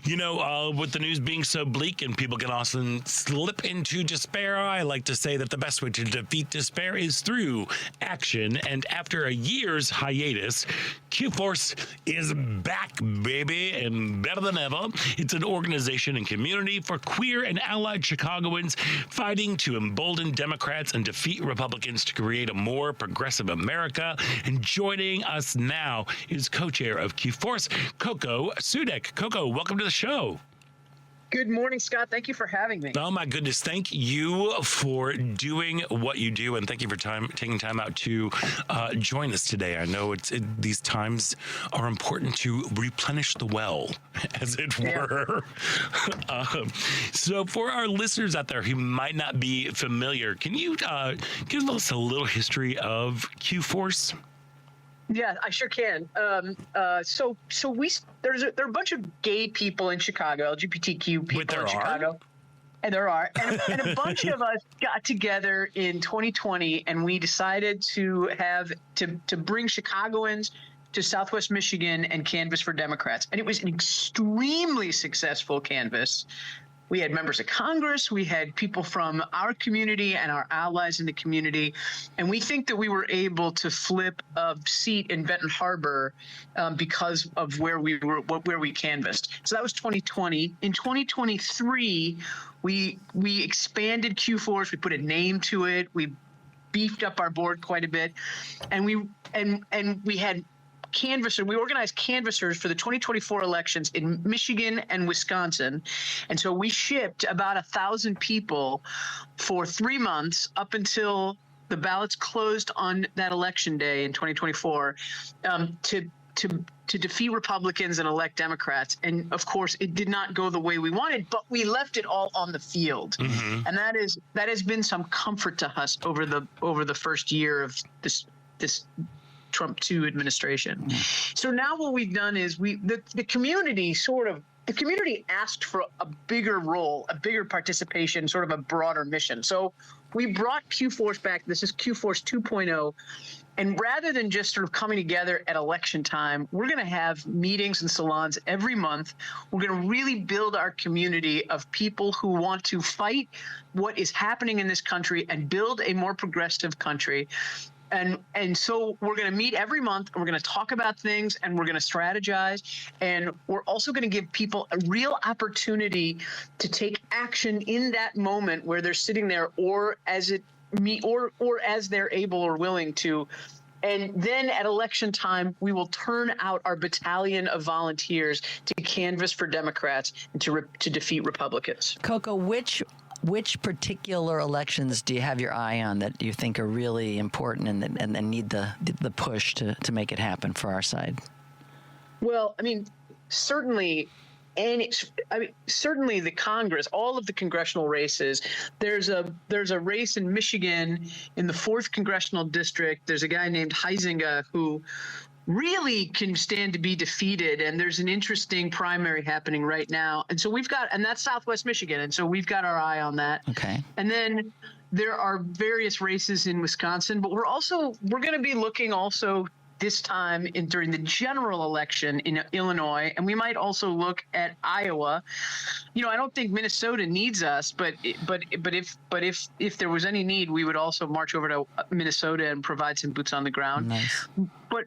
With the news being so bleak and people can often slip into despair, I like to say that the best way to defeat despair is through action. And after a year's hiatus, Q-Force is back, baby, and better than ever. It's an organization and community for queer and allied Chicagoans fighting to embolden Democrats and defeat Republicans to create a more progressive America. And joining us now is co-chair of Q-Force, Coco Soodek. Coco, welcome to the show. Good morning, Scott. Thank you for having me. Oh, my goodness. Thank you for doing what you do, and thank you for taking time out to join us today. I know these times are important to replenish the well, as it were. So for our listeners out there who might not be familiar, can you give us a little history of Q-Force? Yeah, I sure can. So there are a bunch of gay people in Chicago, LGBTQ people in Chicago. And there are. And a bunch of us got together in 2020, and we decided to bring Chicagoans to Southwest Michigan and canvass for Democrats. And it was an extremely successful canvass. We had members of Congress, we had people from our community and our allies in the community, and we think that we were able to flip a seat in Benton Harbor because of where we canvassed. So that was 2020. In 2023, we expanded Q-Force. We put a name to it. We beefed up our board quite a bit, and we had canvassers. We organized canvassers for the 2024 elections in Michigan and Wisconsin. And so we shipped about 1,000 people for 3 months up until the ballots closed on that election day in 2024 to defeat Republicans and elect Democrats. And of course, it did not go the way we wanted, but we left it all on the field. Mm-hmm. And that has been some comfort to us over the first year of this Trump 2 administration. So now what we've done is the community asked for a bigger role, a bigger participation, sort of a broader mission. So we brought Q-Force back. This is Q-Force 2.0. And rather than just sort of coming together at election time, we're going to have meetings and salons every month. We're going to really build our community of people who want to fight what is happening in this country and build a more progressive country. And so we're going to meet every month, and we're going to talk about things, and we're going to strategize, and we're also going to give people a real opportunity to take action in that moment where they're sitting there, or as they're able or willing to. And then at election time, we will turn out our battalion of volunteers to canvass for Democrats and to defeat Republicans. Coco, which particular elections do you have your eye on that you think are really important and need the push to make it happen for our side? Well, certainly the Congress, all of the congressional races. There's a race in Michigan in the 4th congressional district. There's a guy named Huizenga who really can stand to be defeated, and there's an interesting primary happening right now. And so and that's Southwest Michigan, and so we've got our eye on that. Okay. And then there are various races in Wisconsin, but we're going to be looking also this time during the general election in Illinois, and we might also look at Iowa. I don't think Minnesota needs us, but if there was any need, we would also march over to Minnesota and provide some boots on the ground. Nice. But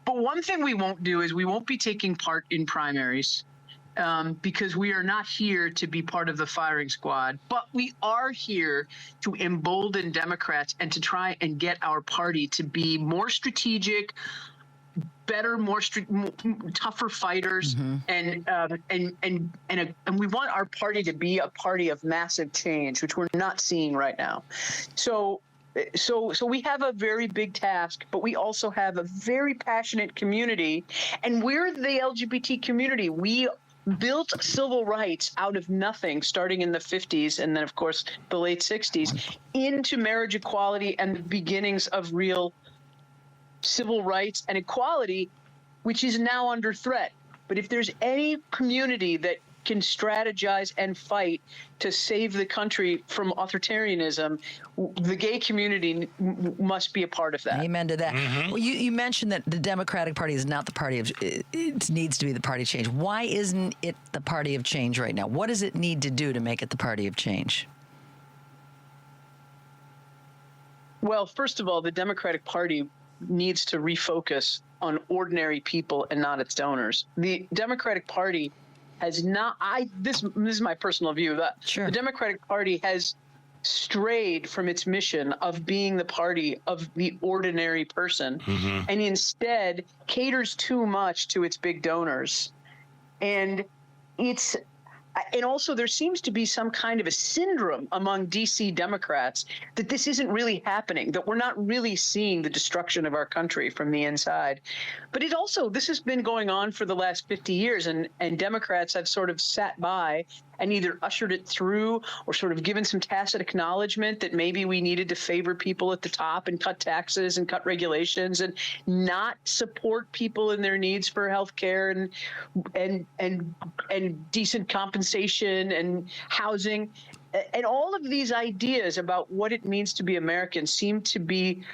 one thing we won't do is we won't be taking part in primaries because we are not here to be part of the firing squad. But we are here to embolden Democrats and to try and get our party to be more strategic, better, tougher fighters, and we want our party to be a party of massive change, which we're not seeing right now. So we have a very big task, but we also have a very passionate community, and we're the LGBT community. We built civil rights out of nothing, starting in the 50s and then, of course, the late 60s, into marriage equality and the beginnings of real civil rights and equality, which is now under threat. But if there's any community that can strategize and fight to save the country from authoritarianism, the gay community must be a part of that. Amen to that. Well, you mentioned that the Democratic Party is not the party of, it needs to be the party of change. Why isn't it the party of change right now? What does it need to do to make it the party of change? Well, first of all, the Democratic Party needs to refocus on ordinary people and not its donors. The Democratic Party has not, this is my personal view, that Sure. the Democratic Party has strayed from its mission of being the party of the ordinary person, and instead caters too much to its big donors. And also there seems to be some kind of a syndrome among DC Democrats that this isn't really happening, that we're not really seeing the destruction of our country from the inside. But this has been going on for the last 50 years, and Democrats have sort of sat by and either ushered it through or sort of given some tacit acknowledgement that maybe we needed to favor people at the top and cut taxes and cut regulations and not support people in their needs for health care and decent compensation and housing. And all of these ideas about what it means to be American seem to be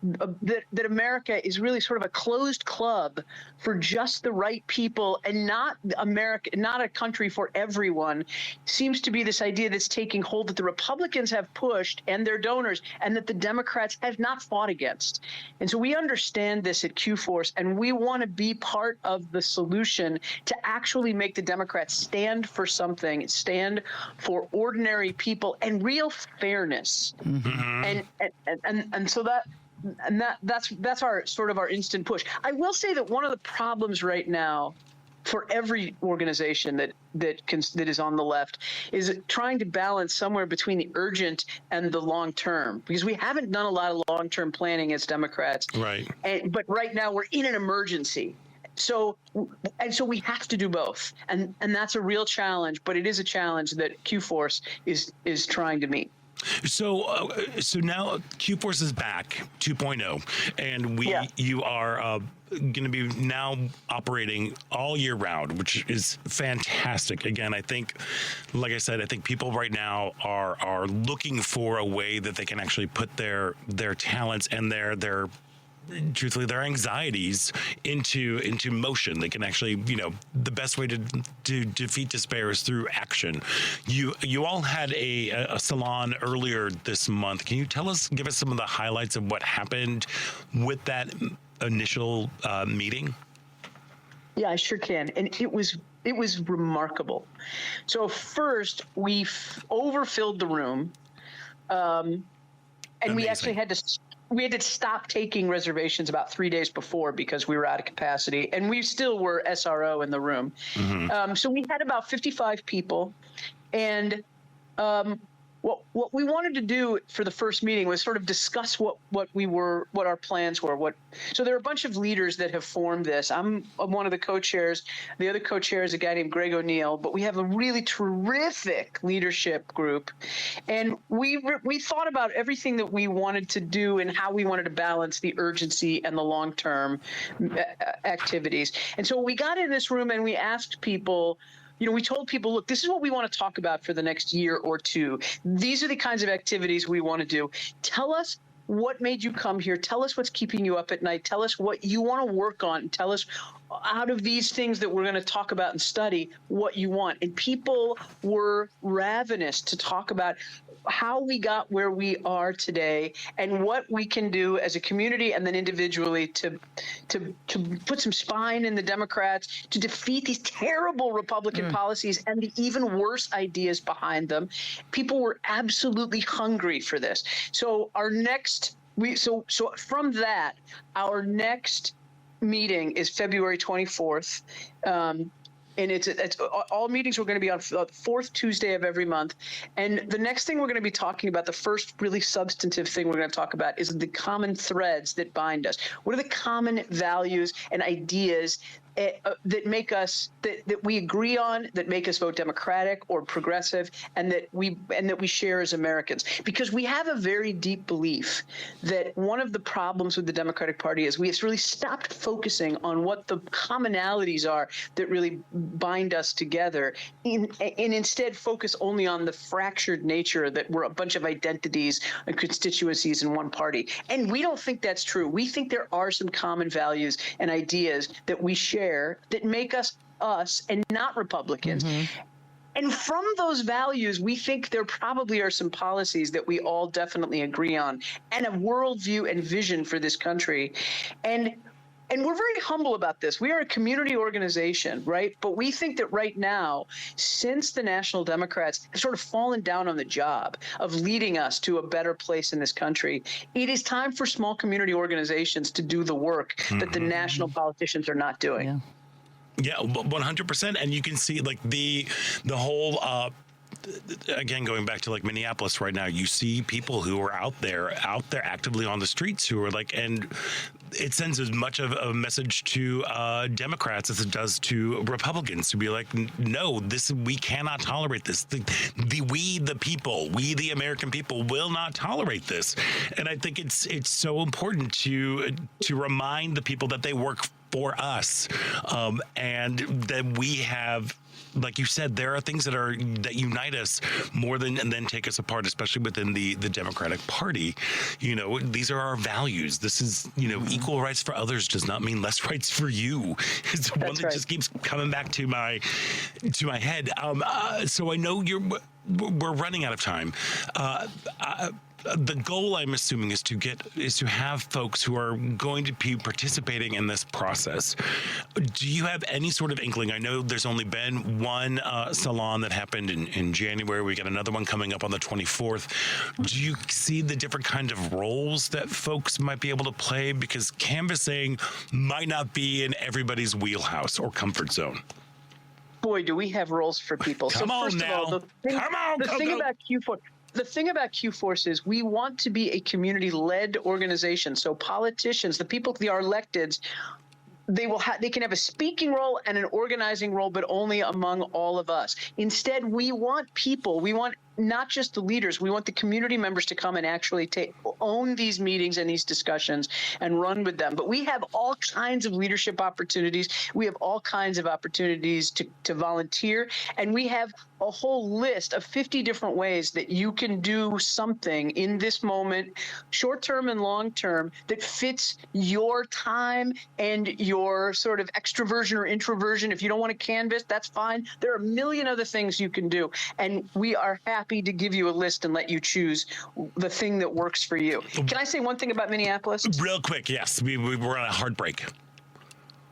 that America is really sort of a closed club for just the right people and not America, not a country for everyone, seems to be this idea that's taking hold that the Republicans have pushed and their donors, and that the Democrats have not fought against. And so we understand this at Q-Force, and we want to be part of the solution to actually make the Democrats stand for something, stand for ordinary people and real fairness. And so that's our sort of our instant push. I will say that one of the problems right now for every organization that is on the left is trying to balance somewhere between the urgent and the long term, because we haven't done a lot of long term planning as Democrats. Right. But right now we're in an emergency. So we have to do both, and that's a real challenge. But it is a challenge that Q-Force is trying to meet. So now Q-Force is back 2.0, and you are going to be now operating all year round, which is fantastic. Again, I think, like I said, I think people right now are looking for a way that they can actually put their talents and their truthfully their anxieties into motion. They can actually, the best way to defeat despair is through action. You all had a salon earlier this month. Can you give us some of the highlights of what happened with that initial meeting? Yeah, I sure can. And it was remarkable. So first we overfilled the room, and Amazing. we actually had to stop taking reservations about 3 days before because we were out of capacity, and we still were SRO in the room. So we had about 55 people, and what we wanted to do for the first meeting was sort of discuss what our plans were. So there are a bunch of leaders that have formed this. I'm one of the co-chairs. The other co-chair is a guy named Greg O'Neill, but we have a really terrific leadership group, and we thought about everything that we wanted to do and how we wanted to balance the urgency and the long-term activities. And so we got in this room and we asked people. We told people, look, this is what we want to talk about for the next year or two. These are the kinds of activities we want to do. Tell us what made you come here. Tell us what's keeping you up at night. Tell us what you want to work on. Tell us out of these things that we're going to talk about and study what you want. And people were ravenous to talk about how we got where we are today and what we can do as a community and then individually to put some spine in the Democrats, to defeat these terrible Republican policies and the even worse ideas behind them. People were absolutely hungry for this. So from that, our next meeting is February 24th. And it's all meetings are going to be on the fourth Tuesday of every month. And the next thing we're going to be talking about, the first really substantive thing we're going to talk about, is the common threads that bind us. What are the common values and ideas that make us that we agree on, that make us vote Democratic or progressive, and that we share as Americans. Because we have a very deep belief that one of the problems with the Democratic Party is we have really stopped focusing on what the commonalities are that really bind us together, and instead focus only on the fractured nature that we're a bunch of identities and constituencies in one party. And we don't think that's true. We think there are some common values and ideas that we share that make us us and not Republicans. And from those values, we think there probably are some policies that we all definitely agree on, and a worldview and vision for this country. And we're very humble about this. We are a community organization, right? But we think that right now, since the National Democrats have sort of fallen down on the job of leading us to a better place in this country, it is time for small community organizations to do the work that the national politicians are not doing. Yeah, 100%. And you can see like the whole again, going back to like Minneapolis right now, you see people who are out there actively on the streets who are like, and it sends as much of a message to Democrats as it does to Republicans to be like, no, we cannot tolerate this. We the American people will not tolerate this. And I think it's so important to remind the people that they work for us, and that we have, like you said, there are things that unite us more than and then take us apart, especially within the Democratic Party. You know, these are our values. This is, equal rights for others does not mean less rights for you. It's one that just keeps coming back to my head. So I know we're running out of time. The goal, I'm assuming, is to have folks who are going to be participating in this process. Do you have any sort of inkling? I know there's only been one salon that happened in January. We got another one coming up on the 24th. Do you see the different kind of roles that folks might be able to play? Because canvassing might not be in everybody's wheelhouse or comfort zone. Boy, do we have roles for people. Come on first now. Of all, the thing about Q4. The thing about Q-Force is we want to be a community-led organization. So politicians, the people, our electeds, they can have a speaking role and an organizing role, but only among all of us. Instead, we want people. We want not just the leaders. We want the community members to come and actually own these meetings and these discussions and run with them. But we have all kinds of leadership opportunities. We have all kinds of opportunities to volunteer. And we have a whole list of 50 different ways that you can do something in this moment, short-term and long-term, that fits your time and your sort of extroversion or introversion. If you don't want to canvass, that's fine. There are a million other things you can do. And we are happy to give you a list and let you choose the thing that works for you. Can I say one thing about Minneapolis? Real quick, yes. We were on a hard break.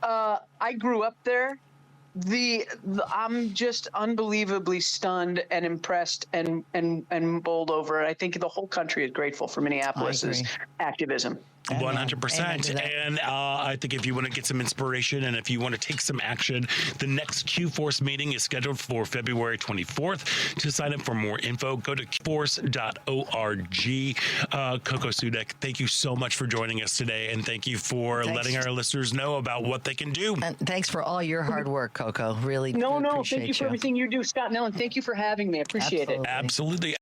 I grew up there. I'm just unbelievably stunned and impressed and bowled over. I think the whole country is grateful for Minneapolis's activism. 100%. And I think if you want to get some inspiration and if you want to take some action, the next Q-Force meeting is scheduled for February 24th. To sign up for more info, go to qforce.org. Coco Soodek, thank you so much for joining us today, and thank you for letting our listeners know about what they can do. And thanks for all your hard work, Coco. Really, No, appreciate thank you for everything you do, Scott and Ellen. Thank you for having me. I appreciate it. Absolutely.